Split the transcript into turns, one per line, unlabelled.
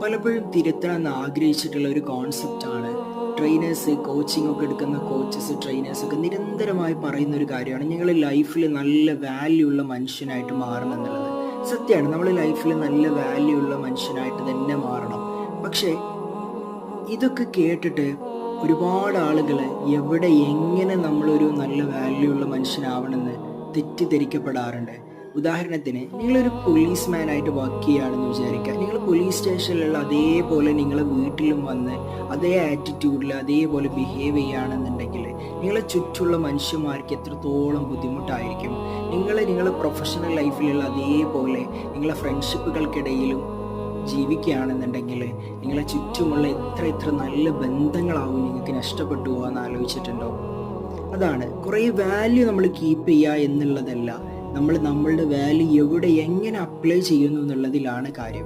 പലപ്പോഴും തിരുത്തണമെന്ന് ആഗ്രഹിച്ചിട്ടുള്ള ഒരു കോൺസെപ്റ്റാണ് trainers, coaching ഒക്കെ എടുക്കുന്ന കോച്ചസ്, ട്രെയിനേഴ്സ് ഒക്കെ നിരന്തരമായി പറയുന്ന ഒരു കാര്യമാണ് നിങ്ങൾ ലൈഫിൽ നല്ല വാല്യൂ ഉള്ള മനുഷ്യനായിട്ട് മാറണം എന്നുള്ളത്. സത്യമാണ്, നമ്മൾ ലൈഫിൽ നല്ല വാല്യൂ ഉള്ള മനുഷ്യനായിട്ട് തന്നെ മാറണം. പക്ഷേ ഇതൊക്കെ കേട്ടിട്ട് ഒരുപാട് ആളുകൾ എവിടെ എങ്ങനെ നമ്മളൊരു നല്ല വാല്യൂ ഉള്ള മനുഷ്യനാവണമെന്ന് തെറ്റിദ്ധരിക്കപ്പെടാറുണ്ട്. ഉദാഹരണത്തിന് നിങ്ങളൊരു പോലീസ്മാൻ ആയിട്ട് വർക്ക് ചെയ്യുകയാണെന്ന് വിചാരിക്കുക. നിങ്ങൾ പോലീസ് സ്റ്റേഷനിലുള്ള അതേപോലെ നിങ്ങളെ വീട്ടിലും വന്ന് അതേ ആറ്റിറ്റ്യൂഡിൽ അതേപോലെ ബിഹേവ് ചെയ്യുകയാണെന്നുണ്ടെങ്കിൽ നിങ്ങളെ ചുറ്റുമുള്ള മനുഷ്യന്മാർക്ക് എത്രത്തോളം ബുദ്ധിമുട്ടായിരിക്കും. നിങ്ങളെ പ്രൊഫഷണൽ ലൈഫിലുള്ള അതേപോലെ നിങ്ങളെ ഫ്രണ്ട്ഷിപ്പുകൾക്കിടയിലും ജീവിക്കുകയാണെന്നുണ്ടെങ്കിൽ നിങ്ങളെ ചുറ്റുമുള്ള എത്ര നല്ല ബന്ധങ്ങളാവും നിങ്ങൾക്ക് നഷ്ടപ്പെട്ടു പോകാമെന്ന് ആലോചിച്ചിട്ടുണ്ടോ? അതാണ് കുറേ വാല്യൂ നമ്മൾ കീപ്പ് ചെയ്യുക എന്നുള്ളതല്ല, നമ്മളുടെ വാല്യൂ എവിടെ എങ്ങനെ അപ്ലൈ ചെയ്യുന്നു എന്നുള്ളതിലാണ് കാര്യം.